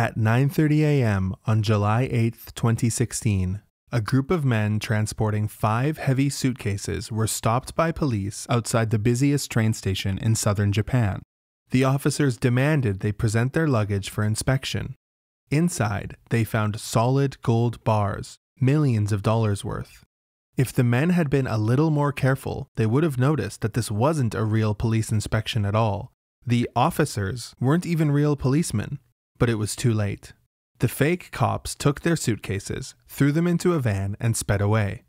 At 9:30 a.m. on July 8, 2016, a group of men transporting 5 heavy suitcases were stopped by police outside the busiest train station in southern Japan. The officers demanded they present their luggage for inspection. Inside, they found solid gold bars, millions of dollars worth. If the men had been a little more careful, they would have noticed that this wasn't a real police inspection at all. The officers weren't even real policemen, but it was too late. The fake cops took their suitcases, threw them into a van, and sped away.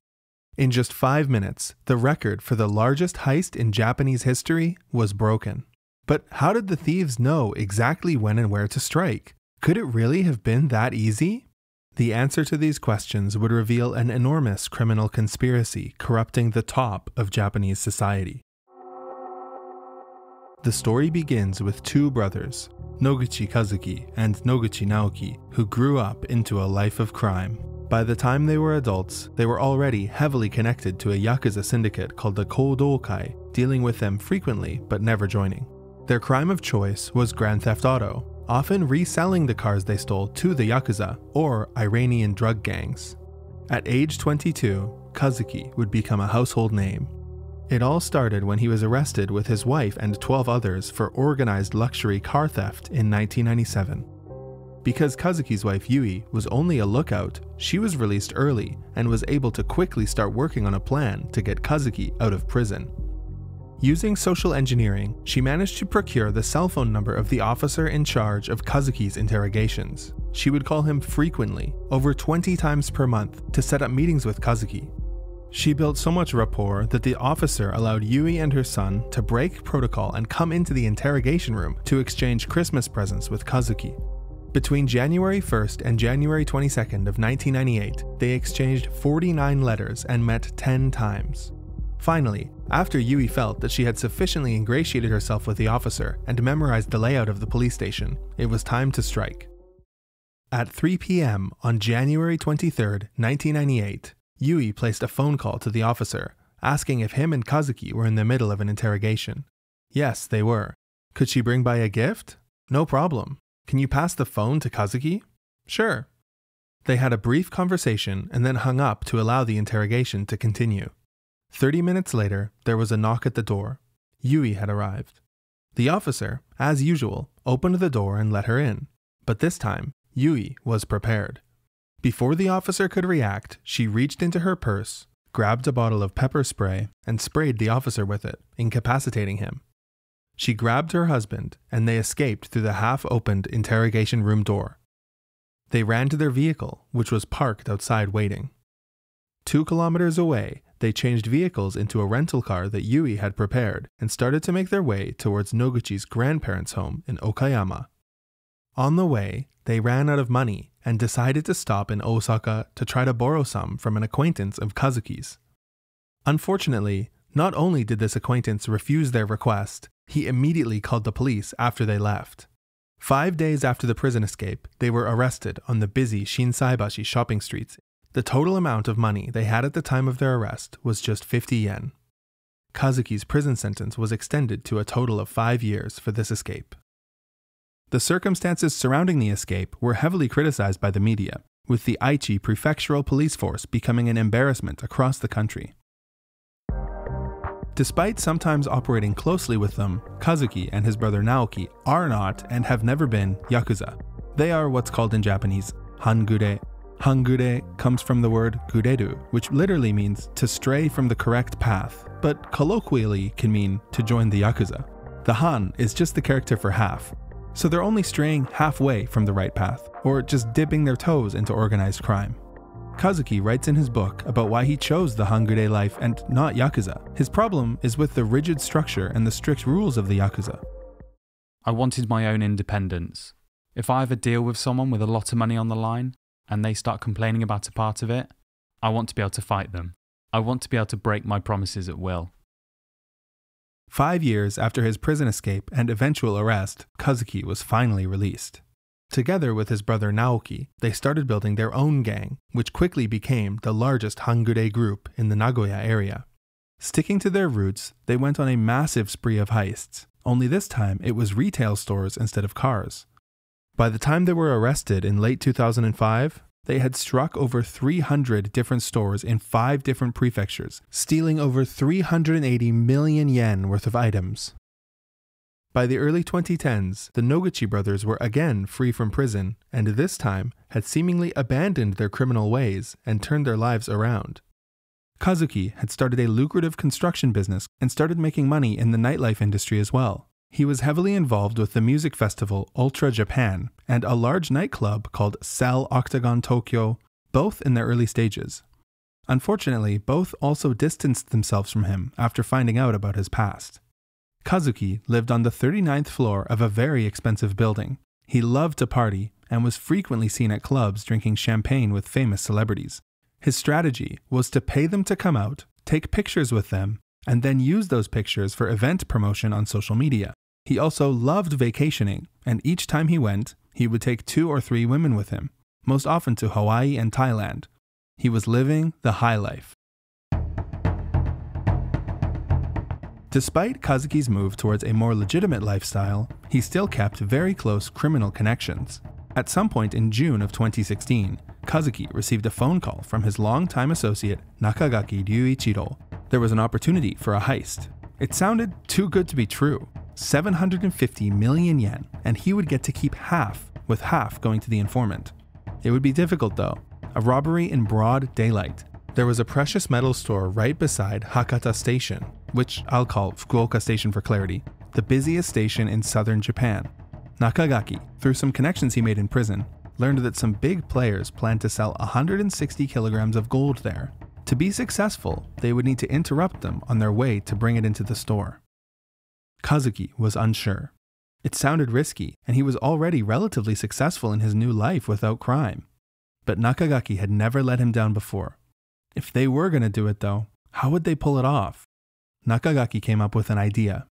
In just 5 minutes, the record for the largest heist in Japanese history was broken. But how did the thieves know exactly when and where to strike? Could it really have been that easy? The answer to these questions would reveal an enormous criminal conspiracy corrupting the top of Japanese society. The story begins with 2 brothers, Noguchi Kazuki and Noguchi Naoki, who grew up into a life of crime. By the time they were adults, they were already heavily connected to a Yakuza syndicate called the Koudoukai, dealing with them frequently but never joining. Their crime of choice was Grand Theft Auto, often reselling the cars they stole to the Yakuza or Iranian drug gangs. At age 22, Kazuki would become a household name. It all started when he was arrested with his wife and 12 others for organized luxury car theft in 1997. Because Kazuki's wife Yui was only a lookout, she was released early and was able to quickly start working on a plan to get Kazuki out of prison. Using social engineering, she managed to procure the cell phone number of the officer in charge of Kazuki's interrogations. She would call him frequently, over 20 times per month, to set up meetings with Kazuki. She built so much rapport that the officer allowed Yui and her son to break protocol and come into the interrogation room to exchange Christmas presents with Kazuki. Between January 1st and January 22nd of 1998, they exchanged 49 letters and met 10 times. Finally, after Yui felt that she had sufficiently ingratiated herself with the officer and memorized the layout of the police station, it was time to strike. At 3 p.m. on January 23rd, 1998, Yui placed a phone call to the officer, asking if him and Kazuki were in the middle of an interrogation. Yes, they were. Could she bring by a gift? No problem. Can you pass the phone to Kazuki? Sure. They had a brief conversation and then hung up to allow the interrogation to continue. 30 minutes later, there was a knock at the door. Yui had arrived. The officer, as usual, opened the door and let her in. But this time, Yui was prepared. Before the officer could react, she reached into her purse, grabbed a bottle of pepper spray, and sprayed the officer with it, incapacitating him. She grabbed her husband, and they escaped through the half-opened interrogation room door. They ran to their vehicle, which was parked outside waiting. 2 kilometers away, they changed vehicles into a rental car that Yui had prepared and started to make their way towards Noguchi's grandparents' home in Okayama. On the way, they ran out of money and decided to stop in Osaka to try to borrow some from an acquaintance of Kazuki's. Unfortunately, not only did this acquaintance refuse their request, he immediately called the police after they left. 5 days after the prison escape, they were arrested on the busy Shinsaibashi shopping streets. The total amount of money they had at the time of their arrest was just 50 yen. Kazuki's prison sentence was extended to a total of 5 years for this escape. The circumstances surrounding the escape were heavily criticized by the media, with the Aichi prefectural police force becoming an embarrassment across the country. Despite sometimes operating closely with them, Kazuki and his brother Naoki are not and have never been Yakuza. They are what's called in Japanese hangure. Hangure comes from the word gureru, which literally means to stray from the correct path, but colloquially can mean to join the Yakuza. The han is just the character for half, so they're only straying halfway from the right path, or just dipping their toes into organized crime. Kazuki writes in his book about why he chose the hangure life and not Yakuza. His problem is with the rigid structure and the strict rules of the Yakuza. I wanted my own independence. If I have a deal with someone with a lot of money on the line, and they start complaining about a part of it, I want to be able to fight them. I want to be able to break my promises at will. 5 years after his prison escape and eventual arrest, Kazuki was finally released. Together with his brother Naoki, they started building their own gang, which quickly became the largest hangure group in the Nagoya area. Sticking to their roots, they went on a massive spree of heists, only this time it was retail stores instead of cars. By the time they were arrested in late 2005, they had struck over 300 different stores in 5 different prefectures, stealing over 380 million yen worth of items. By the early 2010s, the Noguchi brothers were again free from prison, and this time had seemingly abandoned their criminal ways and turned their lives around. Kazuki had started a lucrative construction business and started making money in the nightlife industry as well. He was heavily involved with the music festival Ultra Japan and a large nightclub called Cell Octagon Tokyo, both in their early stages. Unfortunately, both also distanced themselves from him after finding out about his past. Kazuki lived on the 39th floor of a very expensive building. He loved to party and was frequently seen at clubs drinking champagne with famous celebrities. His strategy was to pay them to come out, take pictures with them, and then use those pictures for event promotion on social media. He also loved vacationing, and each time he went, he would take 2 or 3 women with him, most often to Hawaii and Thailand. He was living the high life. Despite Kazuki's move towards a more legitimate lifestyle, he still kept very close criminal connections. At some point in June of 2016, Kazuki received a phone call from his longtime associate Nakagaki Ryuichiro. There was an opportunity for a heist. It sounded too good to be true. 750 million yen, and he would get to keep half, with half going to the informant. It would be difficult though. A robbery in broad daylight. There was a precious metal store right beside Hakata Station, which I'll call Fukuoka Station for clarity, the busiest station in southern Japan. Nakagaki, through some connections he made in prison, learned that some big players planned to sell 160 kilograms of gold there. To be successful, they would need to interrupt them on their way to bring it into the store. Kazuki was unsure. It sounded risky, and he was already relatively successful in his new life without crime. But Nakagaki had never let him down before. If they were going to do it though, how would they pull it off? Nakagaki came up with an idea.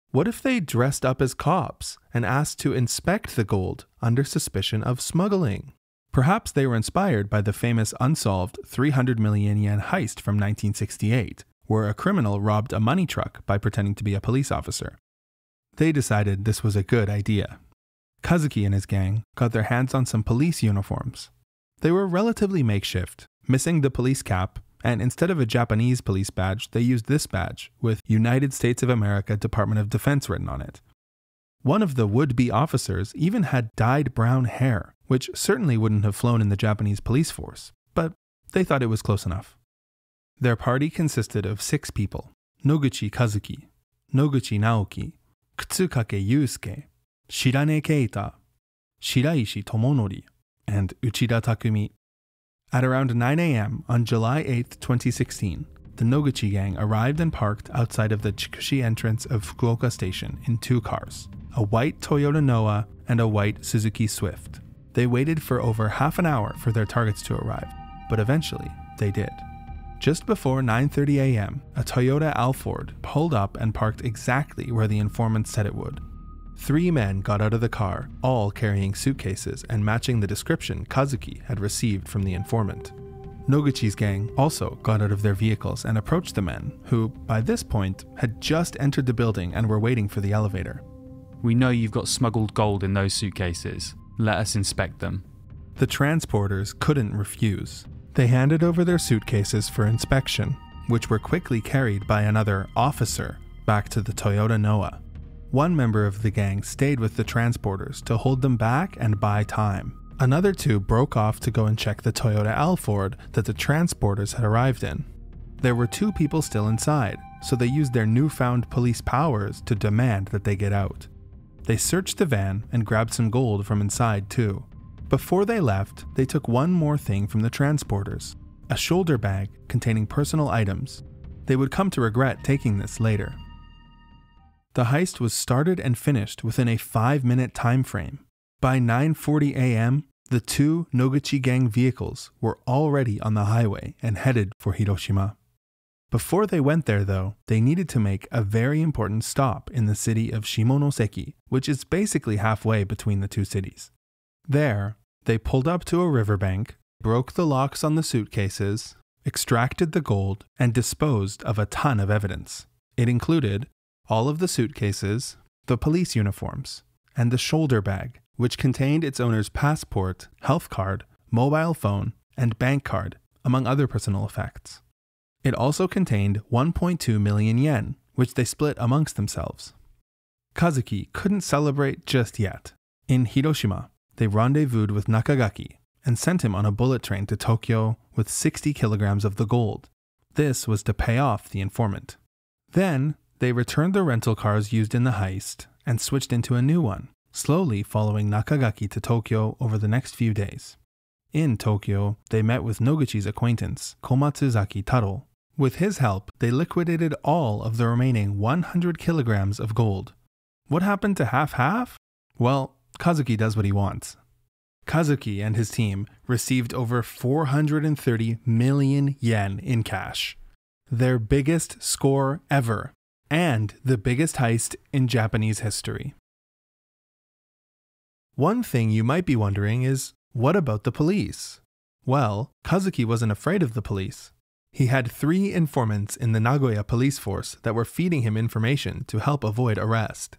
What if they dressed up as cops and asked to inspect the gold under suspicion of smuggling? Perhaps they were inspired by the famous unsolved 300 million yen heist from 1968, where a criminal robbed a money truck by pretending to be a police officer. They decided this was a good idea. Kazuki and his gang got their hands on some police uniforms. They were relatively makeshift, missing the police cap, and instead of a Japanese police badge, they used this badge with United States of America Department of Defense written on it. One of the would-be officers even had dyed brown hair, which certainly wouldn't have flown in the Japanese police force, but they thought it was close enough. Their party consisted of 6 people: Noguchi Kazuki, Noguchi Naoki, Kutsukake Yusuke, Shirane Keita, Shiraishi Tomonori, and Uchida Takumi. At around 9 a.m. on July 8, 2016, the Noguchi gang arrived and parked outside of the Chikushi entrance of Fukuoka Station in 2 cars, a white Toyota Noah and a white Suzuki Swift. They waited for over half an hour for their targets to arrive, but eventually they did. Just before 9:30 a.m., a Toyota Alphard pulled up and parked exactly where the informant said it would. 3 men got out of the car, all carrying suitcases and matching the description Kazuki had received from the informant. Noguchi's gang also got out of their vehicles and approached the men, who, by this point, had just entered the building and were waiting for the elevator. "We know you've got smuggled gold in those suitcases. Let us inspect them." The transporters couldn't refuse. They handed over their suitcases for inspection, which were quickly carried by another officer back to the Toyota Noah. One member of the gang stayed with the transporters to hold them back and buy time. Another 2 broke off to go and check the Toyota Alphard that the transporters had arrived in. There were 2 people still inside, so they used their newfound police powers to demand that they get out. They searched the van and grabbed some gold from inside too. Before they left, they took one more thing from the transporters, a shoulder bag containing personal items. They would come to regret taking this later. The heist was started and finished within a 5-minute time frame. By 9:40 a.m., the 2 Noguchi gang vehicles were already on the highway and headed for Hiroshima. Before they went there though, they needed to make a very important stop in the city of Shimonoseki, which is basically halfway between the 2 cities. There, they pulled up to a riverbank, broke the locks on the suitcases, extracted the gold, and disposed of a ton of evidence. It included all of the suitcases, the police uniforms, and the shoulder bag, which contained its owner's passport, health card, mobile phone, and bank card, among other personal effects. It also contained 1.2 million yen, which they split amongst themselves. Kazuki couldn't celebrate just yet. In Hiroshima, they rendezvoused with Nakagaki and sent him on a bullet train to Tokyo with 60 kilograms of the gold. This was to pay off the informant. Then, they returned the rental cars used in the heist and switched into a new one, slowly following Nakagaki to Tokyo over the next few days. In Tokyo, they met with Noguchi's acquaintance, Komatsuzaki Taro. With his help, they liquidated all of the remaining 100 kilograms of gold. What happened to half-half? Well, Kazuki does what he wants. Kazuki and his team received over 430 million yen in cash. Their biggest score ever, and the biggest heist in Japanese history. One thing you might be wondering is, what about the police? Well, Kazuki wasn't afraid of the police. He had 3 informants in the Nagoya police force that were feeding him information to help avoid arrest.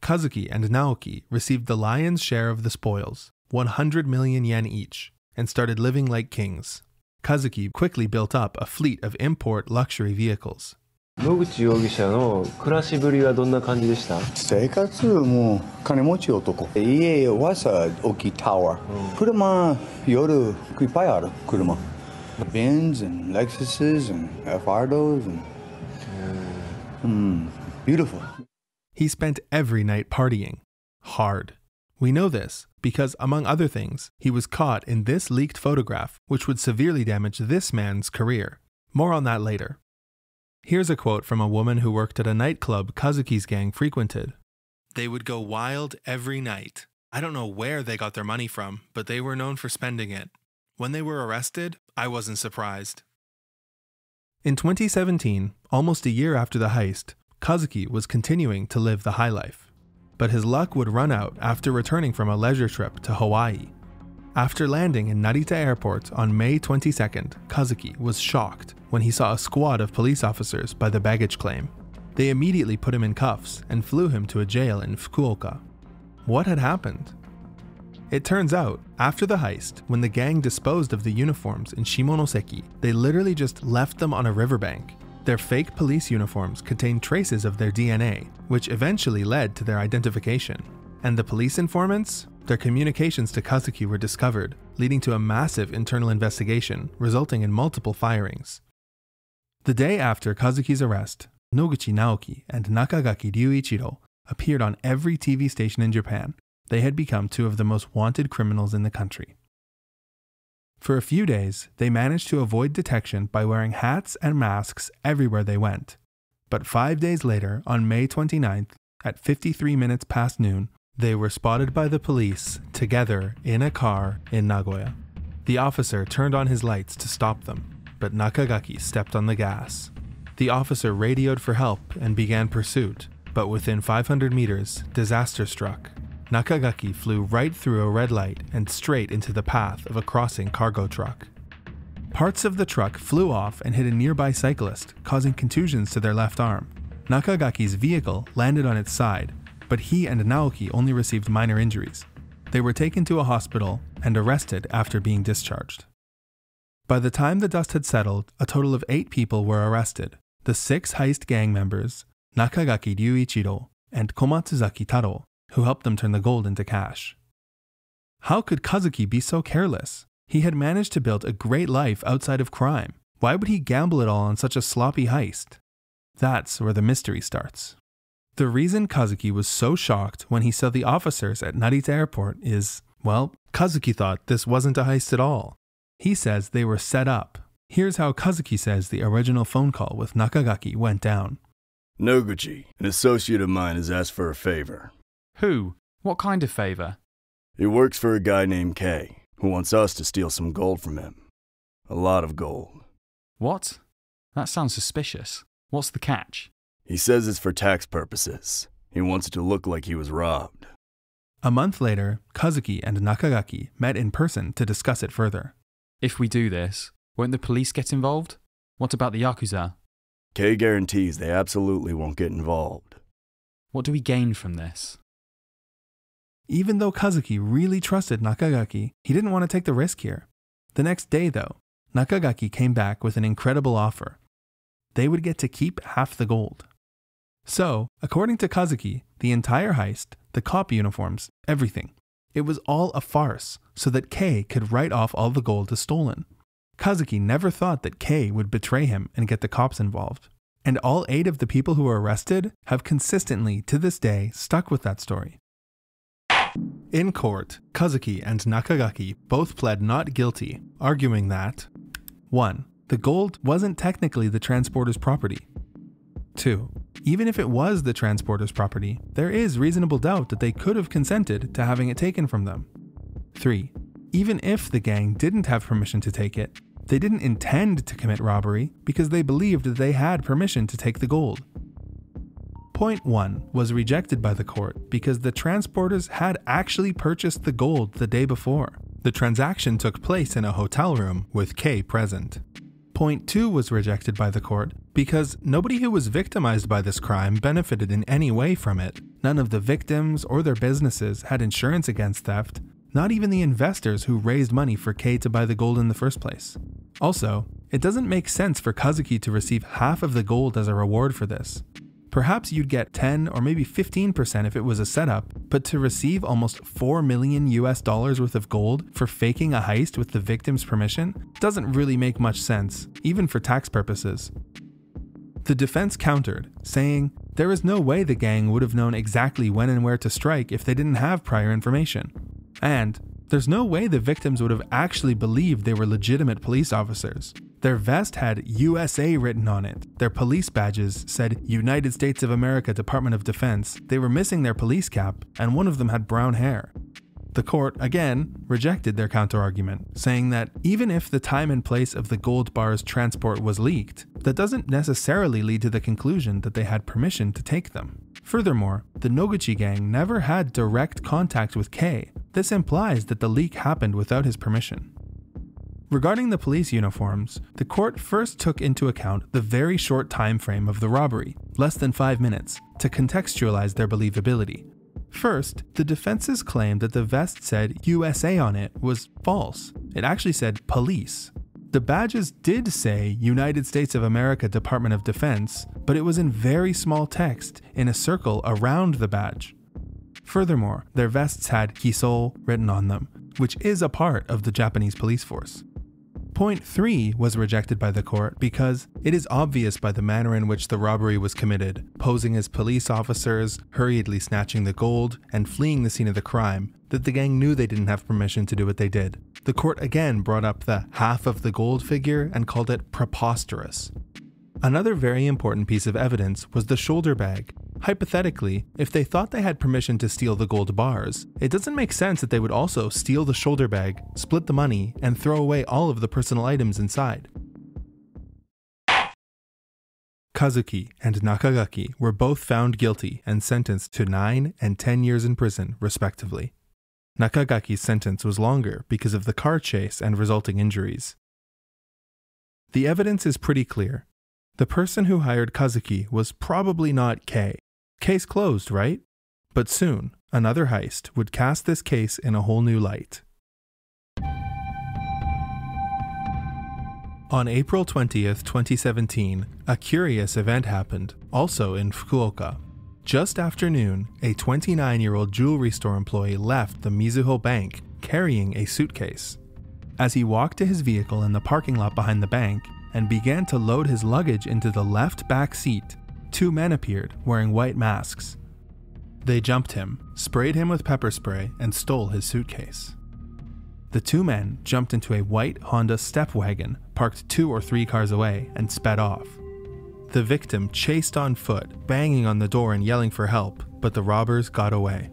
Kazuki and Naoki received the lion's share of the spoils, 100 million yen each, and started living like kings. Kazuki quickly built up a fleet of import luxury vehicles. 野口容疑者の暮らしぶりはどんな感じでした？生活も金持ち男。家はさ大きいタワー。車夜いっぱいある車。Benz and Lexuses and Fardos and beautiful. He spent every night partying. Hard. We know this because, among other things, he was caught in this leaked photograph, which would severely damage this man's career. More on that later. Here's a quote from a woman who worked at a nightclub Kazuki's gang frequented. They would go wild every night. I don't know where they got their money from, but they were known for spending it. When they were arrested, I wasn't surprised. In 2017, almost a year after the heist, Kazuki was continuing to live the high life. But his luck would run out after returning from a leisure trip to Hawaii. After landing in Narita Airport on May 22nd, Kazuki was shocked when he saw a squad of police officers by the baggage claim. They immediately put him in cuffs and flew him to a jail in Fukuoka. What had happened? It turns out, after the heist, when the gang disposed of the uniforms in Shimonoseki, they literally just left them on a riverbank. Their fake police uniforms contained traces of their DNA, which eventually led to their identification. And the police informants? Their communications to Kazuki were discovered, leading to a massive internal investigation, resulting in multiple firings. The day after Kazuki's arrest, Noguchi Naoki and Nakagaki Ryuichiro appeared on every TV station in Japan. They had become 2 of the most wanted criminals in the country. For a few days, they managed to avoid detection by wearing hats and masks everywhere they went. But 5 days later, on May 29th, at 53 minutes past noon, they were spotted by the police together in a car in Nagoya. The officer turned on his lights to stop them, but Nakagaki stepped on the gas. The officer radioed for help and began pursuit, but within 500 meters, disaster struck. Nakagaki flew right through a red light and straight into the path of a crossing cargo truck. Parts of the truck flew off and hit a nearby cyclist, causing contusions to their left arm. Nakagaki's vehicle landed on its side, but he and Naoki only received minor injuries. They were taken to a hospital and arrested after being discharged. By the time the dust had settled, a total of 8 people were arrested. The 6 heist gang members, Nakagaki Ryuichiro and Komatsuzaki Taro, who helped them turn the gold into cash. How could Kazuki be so careless? He had managed to build a great life outside of crime. Why would he gamble it all on such a sloppy heist? That's where the mystery starts. The reason Kazuki was so shocked when he saw the officers at Narita Airport is, well, Kazuki thought this wasn't a heist at all. He says they were set up. Here's how Kazuki says the original phone call with Nakagaki went down. Noguchi, an associate of mine has asked for a favor. Who? What kind of favor? He works for a guy named Kay, who wants us to steal some gold from him. A lot of gold. What? That sounds suspicious. What's the catch? He says it's for tax purposes. He wants it to look like he was robbed. A month later, Kazuki and Nakagaki met in person to discuss it further. If we do this, won't the police get involved? What about the Yakuza? Kay guarantees they absolutely won't get involved. What do we gain from this? Even though Kazuki really trusted Nakagaki, he didn't want to take the risk here. The next day, though, Nakagaki came back with an incredible offer. They would get to keep half the gold. So, according to Kazuki, the entire heist, the cop uniforms, everything, it was all a farce so that Kei could write off all the gold as stolen. Kazuki never thought that Kei would betray him and get the cops involved. And all 8 of the people who were arrested have consistently, to this day, stuck with that story. In court, Kazuki and Nakagaki both pled not guilty, arguing that 1. The gold wasn't technically the transporter's property. 2. Even if it was the transporter's property, there is reasonable doubt that they could have consented to having it taken from them. 3. Even if the gang didn't have permission to take it, they didn't intend to commit robbery because they believed that they had permission to take the gold. Point 1 was rejected by the court because the transporters had actually purchased the gold the day before. The transaction took place in a hotel room with Kei present. Point 2 was rejected by the court because nobody who was victimized by this crime benefited in any way from it. None of the victims or their businesses had insurance against theft, not even the investors who raised money for Kei to buy the gold in the first place. Also, it doesn't make sense for Kazuki to receive half of the gold as a reward for this. Perhaps you'd get 10 or maybe 15% if it was a setup, but to receive almost $4 million worth of gold for faking a heist with the victim's permission doesn't really make much sense, even for tax purposes. The defense countered, saying there is no way the gang would have known exactly when and where to strike if they didn't have prior information. And there's no way the victims would have actually believed they were legitimate police officers. Their vest had USA written on it. Their police badges said United States of America Department of Defense. They were missing their police cap, and one of them had brown hair. The court, again, rejected their counterargument, saying that even if the time and place of the gold bar's transport was leaked, that doesn't necessarily lead to the conclusion that they had permission to take them. Furthermore, the Noguchi gang never had direct contact with Kei. This implies that the leak happened without his permission. Regarding the police uniforms, the court first took into account the very short time frame of the robbery, less than 5 minutes, to contextualize their believability. First, the defense's claim that the vest said USA on it was false. It actually said police. The badges did say United States of America Department of Defense, but it was in very small text in a circle around the badge. Furthermore, their vests had Hisou written on them, which is a part of the Japanese police force. Point 3 was rejected by the court because it is obvious by the manner in which the robbery was committed, posing as police officers, hurriedly snatching the gold, and fleeing the scene of the crime, that the gang knew they didn't have permission to do what they did. The court again brought up the half of the gold figure and called it preposterous. Another very important piece of evidence was the shoulder bag. Hypothetically, if they thought they had permission to steal the gold bars, it doesn't make sense that they would also steal the shoulder bag, split the money, and throw away all of the personal items inside. Kazuki and Nakagaki were both found guilty and sentenced to 9 and 10 years in prison, respectively. Nakagaki's sentence was longer because of the car chase and resulting injuries. The evidence is pretty clear. The person who hired Kazuki was probably not Kei. Case closed, right? But soon, another heist would cast this case in a whole new light. On April 20th, 2017, a curious event happened, also in Fukuoka. Just after noon, a 29-year-old jewelry store employee left the Mizuho Bank carrying a suitcase. As he walked to his vehicle in the parking lot behind the bank and began to load his luggage into the left back seat, 2 men appeared wearing white masks. They jumped him, sprayed him with pepper spray, and stole his suitcase. The 2 men jumped into a white Honda step wagon parked 2 or 3 cars away and sped off. The victim chased on foot, banging on the door and yelling for help, but the robbers got away.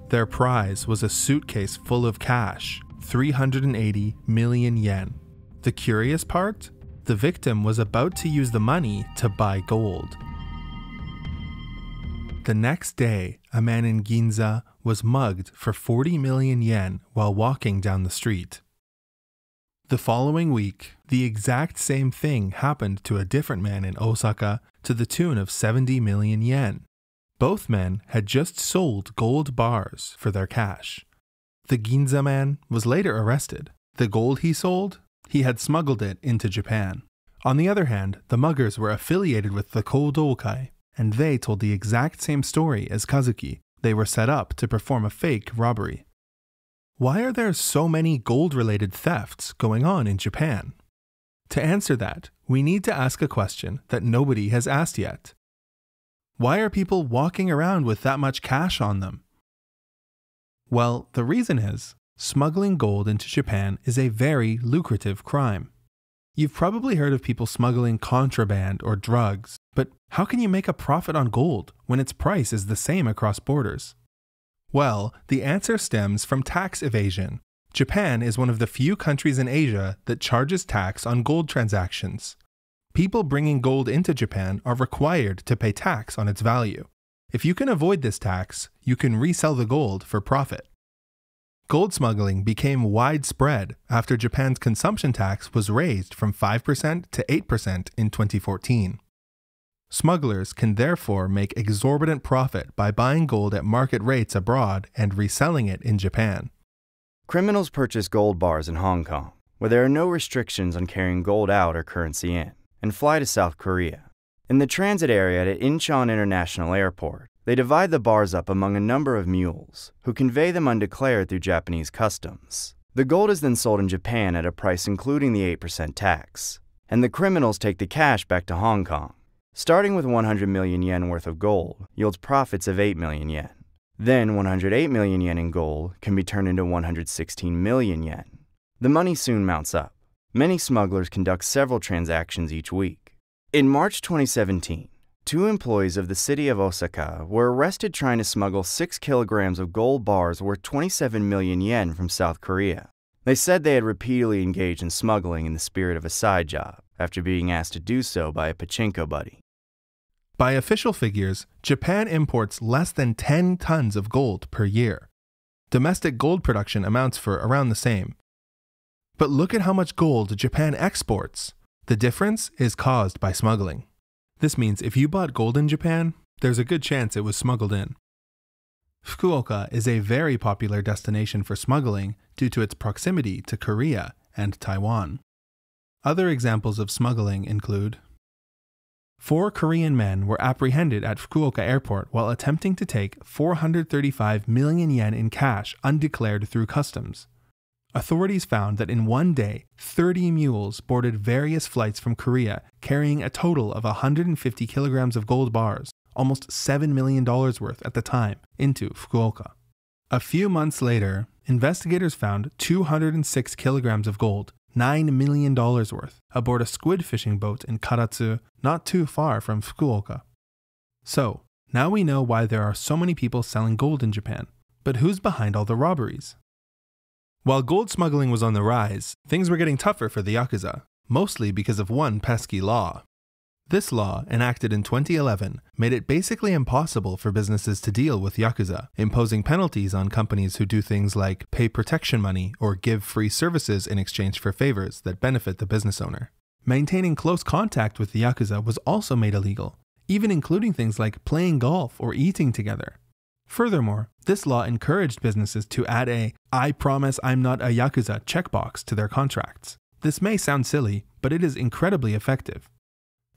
Their prize was a suitcase full of cash, 380 million yen. The curious part? The victim was about to use the money to buy gold. The next day, a man in Ginza was mugged for 40 million yen while walking down the street. The following week, the exact same thing happened to a different man in Osaka to the tune of 70 million yen. Both men had just sold gold bars for their cash. The Ginza man was later arrested. The gold he sold, he had smuggled it into Japan. On the other hand, the muggers were affiliated with the Koudoukai, and they told the exact same story as Kazuki. They were set up to perform a fake robbery. Why are there so many gold-related thefts going on in Japan? To answer that, we need to ask a question that nobody has asked yet. Why are people walking around with that much cash on them? Well, the reason is, smuggling gold into Japan is a very lucrative crime. You've probably heard of people smuggling contraband or drugs, but how can you make a profit on gold when its price is the same across borders? Well, the answer stems from tax evasion. Japan is one of the few countries in Asia that charges tax on gold transactions. People bringing gold into Japan are required to pay tax on its value. If you can avoid this tax, you can resell the gold for profit. Gold smuggling became widespread after Japan's consumption tax was raised from 5% to 8% in 2014. Smugglers can therefore make exorbitant profit by buying gold at market rates abroad and reselling it in Japan. Criminals purchase gold bars in Hong Kong, where there are no restrictions on carrying gold out or currency in, and fly to South Korea. In the transit area at Incheon International Airport, they divide the bars up among a number of mules, who convey them undeclared through Japanese customs. The gold is then sold in Japan at a price including the 8% tax, and the criminals take the cash back to Hong Kong. Starting with 100 million yen worth of gold yields profits of 8 million yen. Then 108 million yen in gold can be turned into 116 million yen. The money soon mounts up. Many smugglers conduct several transactions each week. In March 2017, 2 employees of the city of Osaka were arrested trying to smuggle 6 kilograms of gold bars worth 27 million yen from South Korea. They said they had repeatedly engaged in smuggling in the spirit of a side job, after being asked to do so by a pachinko buddy. By official figures, Japan imports less than 10 tons of gold per year. Domestic gold production amounts for around the same. But look at how much gold Japan exports. The difference is caused by smuggling. This means if you bought gold in Japan, there's a good chance it was smuggled in. Fukuoka is a very popular destination for smuggling due to its proximity to Korea and Taiwan. Other examples of smuggling include 4 Korean men were apprehended at Fukuoka Airport while attempting to take 435 million yen in cash undeclared through customs. Authorities found that in one day, 30 mules boarded various flights from Korea carrying a total of 150 kilograms of gold bars, almost $7 million worth at the time, into Fukuoka. A few months later, investigators found 206 kilograms of gold, $9 million worth, aboard a squid fishing boat in Karatsu, not too far from Fukuoka. So, now we know why there are so many people selling gold in Japan. But who's behind all the robberies? While gold smuggling was on the rise, things were getting tougher for the Yakuza, mostly because of one pesky law. This law, enacted in 2011, made it basically impossible for businesses to deal with Yakuza, imposing penalties on companies who do things like pay protection money or give free services in exchange for favors that benefit the business owner. Maintaining close contact with the Yakuza was also made illegal, even including things like playing golf or eating together. Furthermore, this law encouraged businesses to add a "I promise I'm not a Yakuza" checkbox to their contracts. This may sound silly, but it is incredibly effective.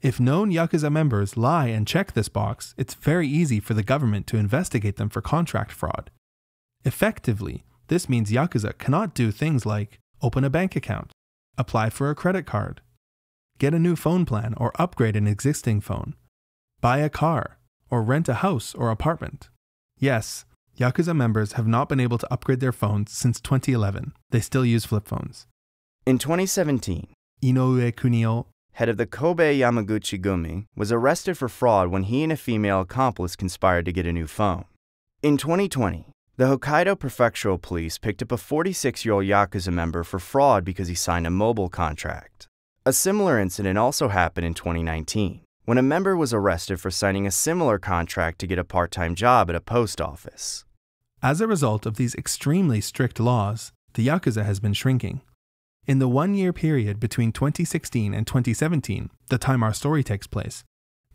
If known Yakuza members lie and check this box, it's very easy for the government to investigate them for contract fraud. Effectively, this means Yakuza cannot do things like open a bank account, apply for a credit card, get a new phone plan or upgrade an existing phone, buy a car, or rent a house or apartment. Yes, Yakuza members have not been able to upgrade their phones since 2011. They still use flip phones. In 2017, Inoue Kunio, head of the Kobe Yamaguchi Gumi, was arrested for fraud when he and a female accomplice conspired to get a new phone. In 2020, the Hokkaido Prefectural Police picked up a 46-year-old Yakuza member for fraud because he signed a mobile contract. A similar incident also happened in 2019, when a member was arrested for signing a similar contract to get a part-time job at a post office. As a result of these extremely strict laws, the Yakuza has been shrinking. In the 1-year period between 2016 and 2017, the time our story takes place,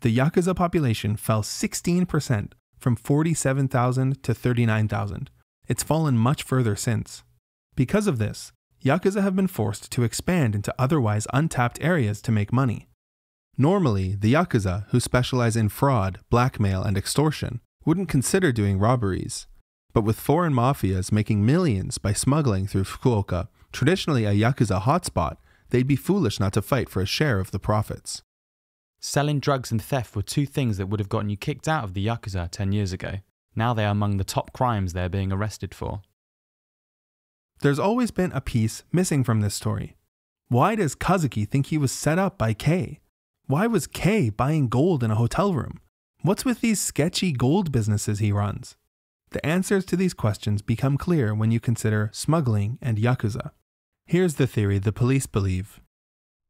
the Yakuza population fell 16% from 47,000 to 39,000. It's fallen much further since. Because of this, Yakuza have been forced to expand into otherwise untapped areas to make money. Normally, the Yakuza, who specialize in fraud, blackmail, and extortion, wouldn't consider doing robberies. But with foreign mafias making millions by smuggling through Fukuoka, traditionally a Yakuza hotspot, they'd be foolish not to fight for a share of the profits. Selling drugs and theft were two things that would have gotten you kicked out of the Yakuza 10 years ago. Now they are among the top crimes they're being arrested for. There's always been a piece missing from this story. Why does Kazuki think he was set up by Kei? Why was Kei buying gold in a hotel room? What's with these sketchy gold businesses he runs? The answers to these questions become clear when you consider smuggling and Yakuza. Here's the theory the police believe.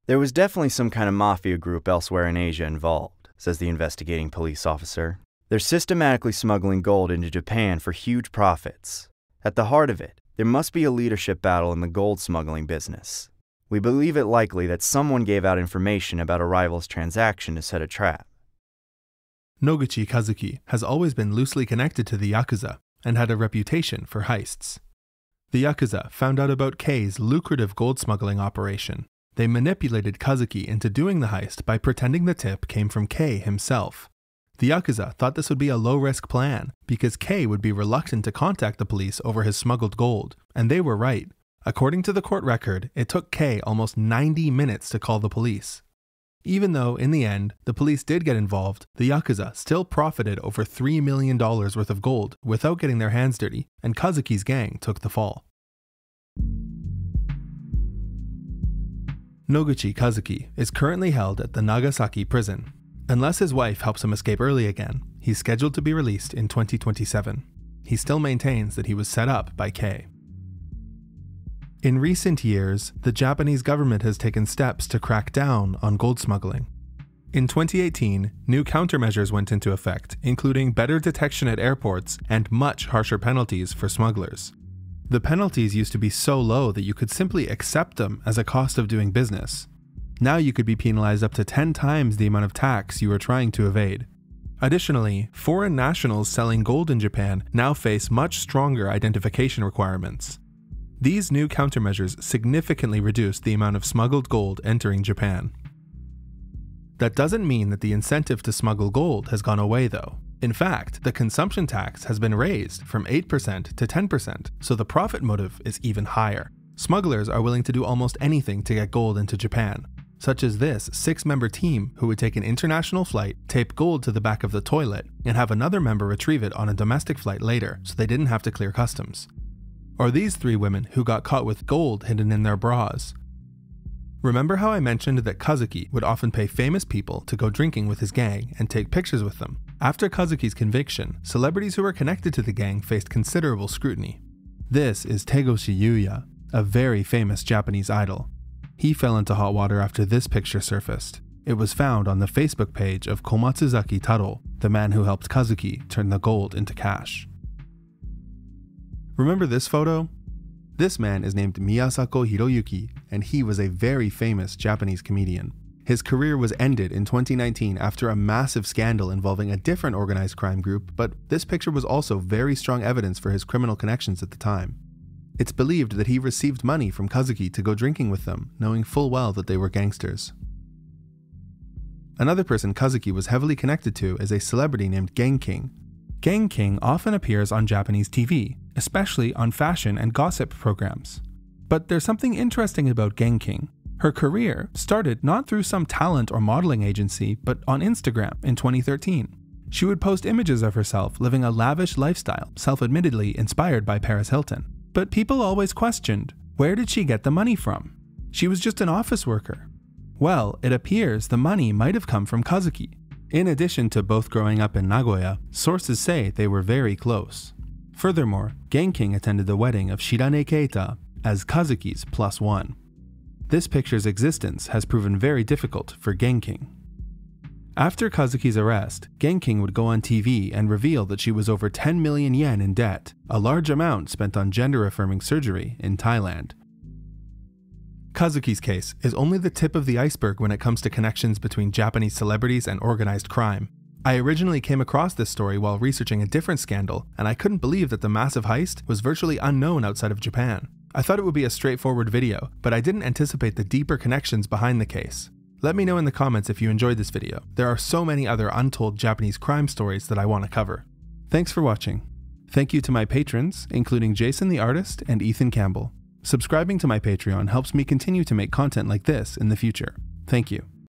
There was definitely some kind of mafia group elsewhere in Asia involved, says the investigating police officer. They're systematically smuggling gold into Japan for huge profits. At the heart of it, there must be a leadership battle in the gold smuggling business. We believe it likely that someone gave out information about a rival's transaction to set a trap. Noguchi Kazuki has always been loosely connected to the Yakuza and had a reputation for heists. The Yakuza found out about Kei's lucrative gold smuggling operation. They manipulated Kazuki into doing the heist by pretending the tip came from Kei himself. The Yakuza thought this would be a low-risk plan because Kei would be reluctant to contact the police over his smuggled gold, and they were right. According to the court record, it took Kei almost 90 minutes to call the police. Even though, in the end, the police did get involved, the Yakuza still profited over $3 million worth of gold without getting their hands dirty, and Kazuki's gang took the fall. Noguchi Kazuki is currently held at the Nagasaki prison. Unless his wife helps him escape early again, he's scheduled to be released in 2027. He still maintains that he was set up by Kei. In recent years, the Japanese government has taken steps to crack down on gold smuggling. In 2018, new countermeasures went into effect, including better detection at airports and much harsher penalties for smugglers. The penalties used to be so low that you could simply accept them as a cost of doing business. Now you could be penalized up to 10 times the amount of tax you were trying to evade. Additionally, foreign nationals selling gold in Japan now face much stronger identification requirements. These new countermeasures significantly reduce the amount of smuggled gold entering Japan. That doesn't mean that the incentive to smuggle gold has gone away though. In fact, the consumption tax has been raised from 8% to 10%, so the profit motive is even higher. Smugglers are willing to do almost anything to get gold into Japan, such as this 6-member team who would take an international flight, tape gold to the back of the toilet, and have another member retrieve it on a domestic flight later so they didn't have to clear customs. Or these 3 women who got caught with gold hidden in their bras. Remember how I mentioned that Kazuki would often pay famous people to go drinking with his gang and take pictures with them? After Kazuki's conviction, celebrities who were connected to the gang faced considerable scrutiny. This is Tegoshi Yuya, a very famous Japanese idol. He fell into hot water after this picture surfaced. It was found on the Facebook page of Komatsuzaki Taro, the man who helped Kazuki turn the gold into cash. Remember this photo? This man is named Miyasako Hiroyuki, and he was a very famous Japanese comedian. His career was ended in 2019 after a massive scandal involving a different organized crime group, but this picture was also very strong evidence for his criminal connections at the time. It's believed that he received money from Kazuki to go drinking with them, knowing full well that they were gangsters. Another person Kazuki was heavily connected to is a celebrity named Genking. Genking often appears on Japanese TV, especially on fashion and gossip programs. But there's something interesting about Genking. Her career started not through some talent or modeling agency, but on Instagram in 2013. She would post images of herself living a lavish lifestyle, self-admittedly inspired by Paris Hilton. But people always questioned, where did she get the money from? She was just an office worker. Well, it appears the money might have come from Kazuki. In addition to both growing up in Nagoya, sources say they were very close. Furthermore, Genking attended the wedding of Shirane Keita as Kazuki's +1. This picture's existence has proven very difficult for Genking. After Kazuki's arrest, Genking would go on TV and reveal that she was over 10 million yen in debt, a large amount spent on gender-affirming surgery in Thailand. Kazuki's case is only the tip of the iceberg when it comes to connections between Japanese celebrities and organized crime. I originally came across this story while researching a different scandal, and I couldn't believe that the massive heist was virtually unknown outside of Japan. I thought it would be a straightforward video, but I didn't anticipate the deeper connections behind the case. Let me know in the comments if you enjoyed this video. There are so many other untold Japanese crime stories that I want to cover. Thanks for watching. Thank you to my patrons, including Jason the Artist and Ethan Campbell. Subscribing to my Patreon helps me continue to make content like this in the future. Thank you.